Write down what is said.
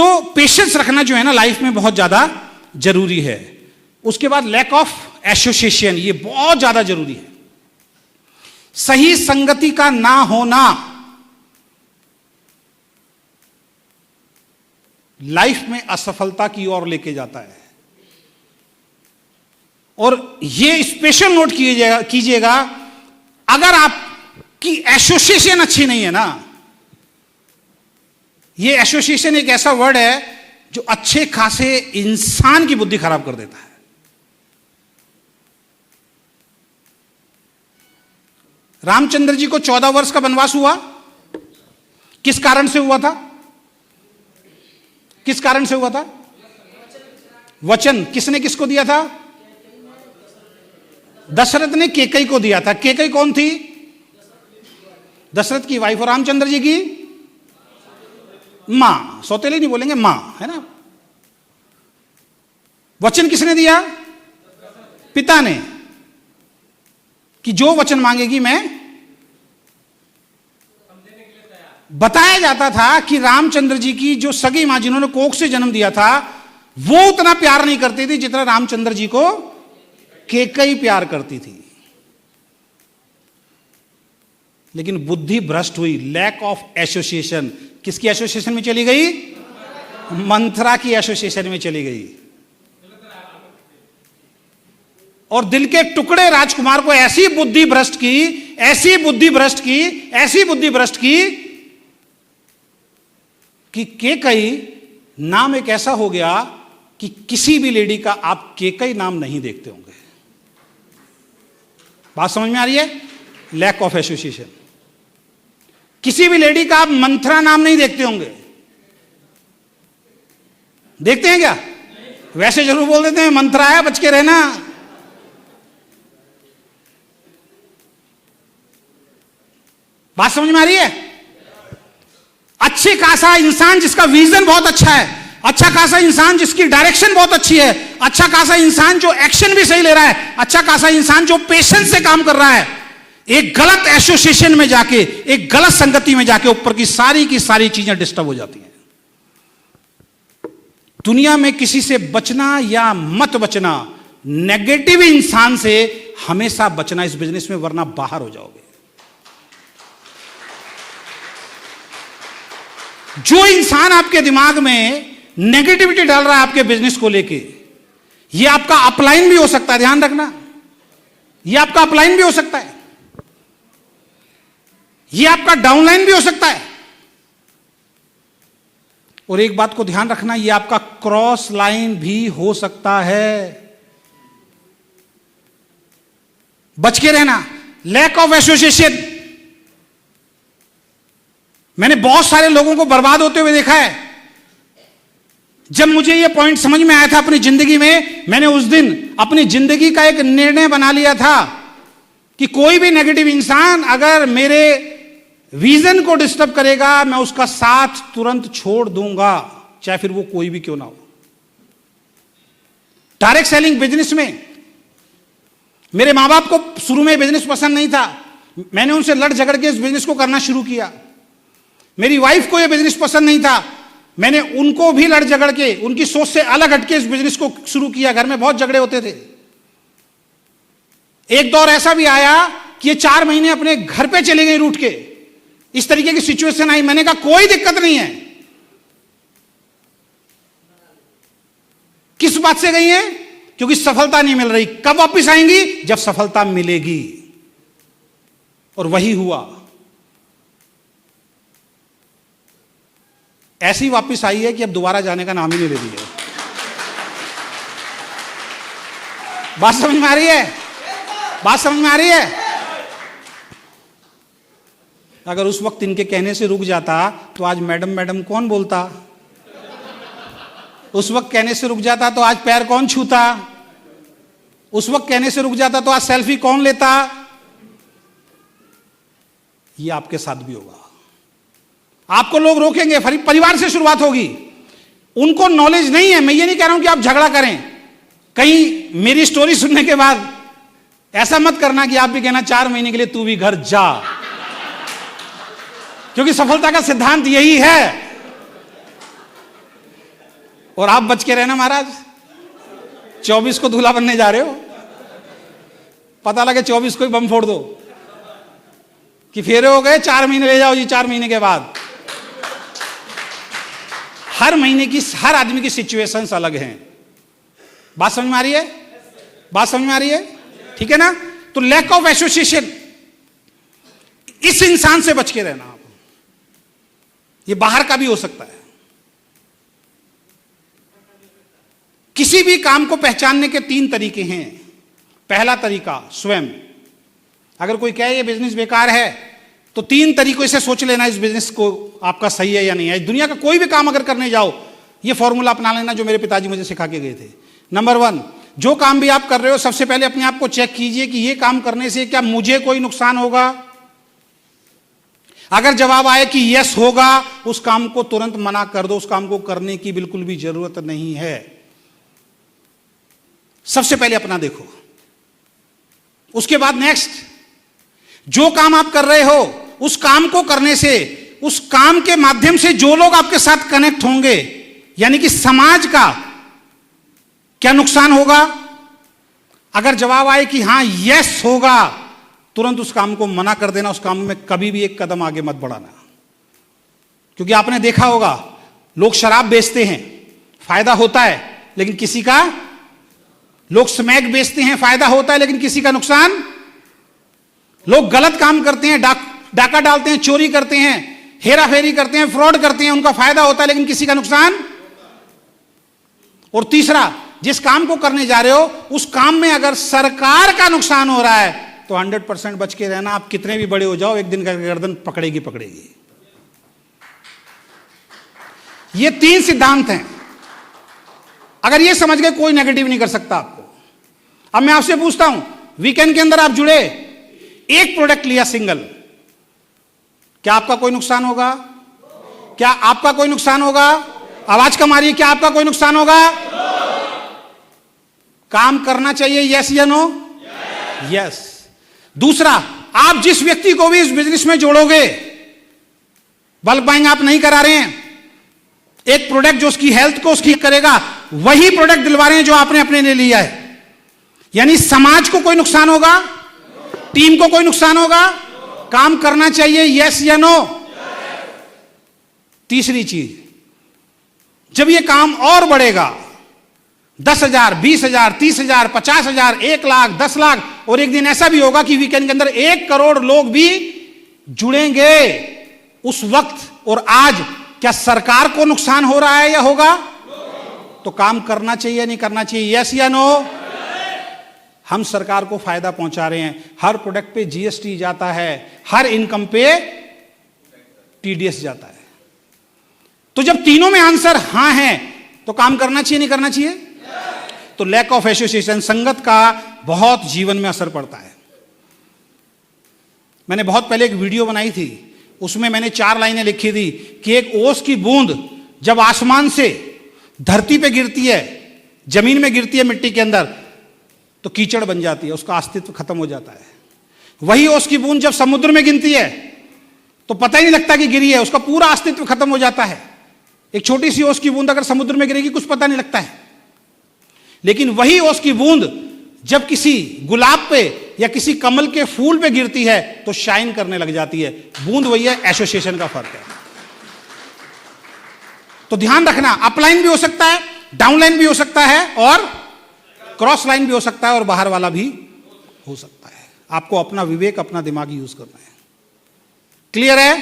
तो पेशेंस रखना जो है ना लाइफ में बहुत ज्यादा जरूरी है। उसके बाद लैक ऑफ एसोसिएशन, ये बहुत ज्यादा जरूरी है। सही संगति का ना होना लाइफ में असफलता की ओर लेके जाता है। और ये स्पेशल नोट कीजिएगा, अगर आपकी एसोसिएशन अच्छी नहीं है ना, ये एसोसिएशन एक ऐसा वर्ड है जो अच्छे खासे इंसान की बुद्धि खराब कर देता है। रामचंद्र जी को 14 वर्ष का वनवास हुआ, किस कारण से हुआ था? किस कारण से हुआ था? वचन किसने किसको दिया था? दशरथ ने केकई को दिया था। केकई कौन थी? दशरथ की वाइफ। और रामचंद्र जी की मां, सौतेली नहीं बोलेंगे, मां, है ना। वचन किसने दिया? पिता ने, कि जो वचन मांगेगी मैं। बताया जाता था कि रामचंद्र जी की जो सगी मां जिन्होंने कोख से जन्म दिया था, वो उतना प्यार नहीं करती थी जितना रामचंद्र जी को केकई प्यार करती थी। लेकिन बुद्धि भ्रष्ट हुई, लैक ऑफ एसोसिएशन। किसकी एसोसिएशन में चली गई? मंथरा की एसोसिएशन में चली गई। और दिल के टुकड़े राजकुमार को ऐसी बुद्धि भ्रष्ट की, ऐसी बुद्धि भ्रष्ट की, ऐसी बुद्धि भ्रष्ट की कि केकई नाम एक ऐसा हो गया कि किसी भी लेडी का आप केकई नाम नहीं देखते होंगे। बात समझ में आ रही है? Lack of association. किसी भी लेडी का आप मंथरा नाम नहीं देखते होंगे। देखते हैं क्या? वैसे जरूर बोल देते हैं मंथरा है, बच के रहना। बात समझ में आ रही है? अच्छे खासा इंसान जिसका विजन बहुत अच्छा है, अच्छा खासा इंसान जिसकी डायरेक्शन बहुत अच्छी है, अच्छा खासा इंसान जो एक्शन भी सही ले रहा है, अच्छा खासा इंसान जो पेशेंस से काम कर रहा है, एक गलत एसोसिएशन में जाके, एक गलत संगति में जाके ऊपर की सारी चीजें डिस्टर्ब हो जाती हैं। दुनिया में किसी से बचना या मत बचना, नेगेटिव इंसान से हमेशा बचना इस बिजनेस में, वरना बाहर हो जाओगे। जो इंसान आपके दिमाग में नेगेटिविटी डाल रहा है आपके बिजनेस को लेके, ये आपका अपलाइन भी हो सकता है, ध्यान रखना। ये आपका अपलाइन भी हो सकता है, ये आपका डाउनलाइन भी हो सकता है। और एक बात को ध्यान रखना, ये आपका क्रॉस लाइन भी हो सकता है। बच के रहना। Lack of association. मैंने बहुत सारे लोगों को बर्बाद होते हुए देखा है। जब मुझे यह पॉइंट समझ में आया था अपनी जिंदगी में, मैंने उस दिन अपनी जिंदगी का एक निर्णय बना लिया था कि कोई भी नेगेटिव इंसान अगर मेरे विजन को डिस्टर्ब करेगा, मैं उसका साथ तुरंत छोड़ दूंगा, चाहे फिर वो कोई भी क्यों ना हो। डायरेक्ट सेलिंग बिजनेस में मेरे मां बाप को शुरू में बिजनेस पसंद नहीं था। मैंने उनसे लड़ झगड़ के इस बिजनेस को करना शुरू किया। मेरी वाइफ को यह बिजनेस पसंद नहीं था। मैंने उनको भी लड़ झगड़ के, उनकी सोच से अलग हटके इस बिजनेस को शुरू किया। घर में बहुत झगड़े होते थे। एक दौर ऐसा भी आया कि ये 4 महीने अपने घर पे चले गए रूठ के। इस तरीके की सिचुएशन आई। मैंने कहा कोई दिक्कत नहीं है। किस बात से गई है? क्योंकि सफलता नहीं मिल रही। कब वापस आएंगी? जब सफलता मिलेगी। और वही हुआ। ऐसी वापस आई है कि अब दोबारा जाने का नाम ही नहीं ले रही है। बात समझ में आ रही है? बात समझ में आ रही है? अगर उस वक्त इनके कहने से रुक जाता तो आज मैडम मैडम कौन बोलता? उस वक्त कहने से रुक जाता तो आज पैर कौन छूता? उस वक्त कहने से रुक जाता तो आज सेल्फी कौन लेता? ये आपके साथ भी होगा। आपको लोग रोकेंगे। परिवार से शुरुआत होगी। उनको नॉलेज नहीं है। मैं ये नहीं कह रहा हूं कि आप झगड़ा करें। कहीं मेरी स्टोरी सुनने के बाद ऐसा मत करना कि आप भी कहना 4 महीने के लिए तू भी घर जा, क्योंकि सफलता का सिद्धांत यही है। और आप बच के रहना महाराज, 24 को दूल्हा बनने जा रहे हो, पता लगे 24 को ही बम फोड़ दो कि फेरे हो गए, 4 महीने ले जाओ जी, 4 महीने के बाद। हर महीने की, हर आदमी की सिचुएशंस अलग हैं। बात समझ में आ रही है? बात समझ में आ रही है? ठीक है ना? तो लैक ऑफ एसोसिएशन, इस इंसान से बच के रहना आप। ये बाहर का भी हो सकता है। किसी भी काम को पहचानने के 3 तरीके हैं। पहला तरीका स्वयं, अगर कोई कहे ये बिजनेस बेकार है तो 3 तरीकों से सोच लेना इस बिजनेस को आपका सही है या नहीं है। दुनिया का कोई भी काम अगर करने जाओ, ये फॉर्मूला अपना लेना जो मेरे पिताजी मुझे सिखा के गए थे। नंबर 1, जो काम भी आप कर रहे हो सबसे पहले अपने आप को चेक कीजिए कि ये काम करने से क्या मुझे कोई नुकसान होगा। अगर जवाब आए कि यस होगा, उस काम को तुरंत मना कर दो, उस काम को करने की बिल्कुल भी जरूरत नहीं है। सबसे पहले अपना देखो। उसके बाद नेक्स्ट, जो काम आप कर रहे हो उस काम को करने से, उस काम के माध्यम से जो लोग आपके साथ कनेक्ट होंगे, यानी कि समाज का क्या नुकसान होगा। अगर जवाब आए कि हां यस होगा, तुरंत उस काम को मना कर देना, उस काम में कभी भी एक कदम आगे मत बढ़ाना। क्योंकि आपने देखा होगा लोग शराब बेचते हैं, फायदा होता है, लेकिन किसी का, लोग स्मैक बेचते हैं, फायदा होता है लेकिन किसी का नुकसान। लोग गलत काम करते हैं, डाका डालते हैं, चोरी करते हैं, हेरा फेरी करते हैं, फ्रॉड करते हैं, उनका फायदा होता है लेकिन किसी का नुकसान। और तीसरा, जिस काम को करने जा रहे हो उस काम में अगर सरकार का नुकसान हो रहा है तो 100% बच के रहना। आप कितने भी बड़े हो जाओ, एक दिन का गर्दन पकड़ेगी पकड़ेगी। ये 3 सिद्धांत हैं। अगर ये समझ गए, कोई नेगेटिव नहीं कर सकता आपको। अब मैं आपसे पूछता हूं, वीकेंड के अंदर आप जुड़े, एक प्रोडक्ट लिया सिंगल, क्या आपका कोई नुकसान होगा? क्या आपका कोई नुकसान होगा? आवाज कम आ रही है, क्या आपका कोई नुकसान होगा? काम करना चाहिए, यस या नो? यस। दूसरा, आप जिस व्यक्ति को भी इस बिजनेस में जोड़ोगे, बल्क बाइंग आप नहीं करा रहे हैं, एक प्रोडक्ट जो उसकी हेल्थ को उसकी करेगा, वही प्रोडक्ट दिलवा रहे हैं जो आपने अपने लिए लिया है। यानी समाज को कोई नुकसान होगा, टीम को कोई नुकसान होगा, काम करना चाहिए, यस या नो? तीसरी चीज, जब ये काम और बढ़ेगा, 10,000, 20,000, 30,000, 50,000, 1 लाख, 10 लाख, और एक दिन ऐसा भी होगा कि वीकेंड के अंदर 1 करोड़ लोग भी जुड़ेंगे, उस वक्त और आज क्या सरकार को नुकसान हो रहा है या होगा? तो काम करना चाहिए नहीं करना चाहिए, यस या नो? हम सरकार को फायदा पहुंचा रहे हैं। हर प्रोडक्ट पे जीएसटी जाता है, हर इनकम पे टीडीएस जाता है। तो जब तीनों में आंसर हां है तो काम करना चाहिए नहीं करना चाहिए? तो लैक ऑफ एसोसिएशन, संगत का बहुत जीवन में असर पड़ता है। मैंने बहुत पहले एक वीडियो बनाई थी, उसमें मैंने 4 लाइनें लिखी थी कि एक ओस की बूंद जब आसमान से धरती पे गिरती है, जमीन में गिरती है, मिट्टी के अंदर, तो कीचड़ बन जाती है, उसका अस्तित्व खत्म हो जाता है। वही ओस की बूंद जब समुद्र में गिरती है तो पता ही नहीं लगता कि गिरी है, उसका पूरा अस्तित्व खत्म हो जाता है। एक छोटी सी ओस की बूंद अगर समुद्र में गिरेगी कुछ पता नहीं लगता है, लेकिन वही ओस की बूंद जब किसी गुलाब पे या किसी कमल के फूल पे गिरती है तो शाइन करने लग जाती है। बूंद वही है, एसोसिएशन का फर्क है। तो ध्यान रखना, अपलाइन भी हो सकता है, डाउनलाइन भी हो सकता है, और क्रॉस लाइन भी हो सकता है, और बाहर वाला भी हो सकता है। आपको अपना विवेक, अपना दिमाग यूज करना है। क्लियर है?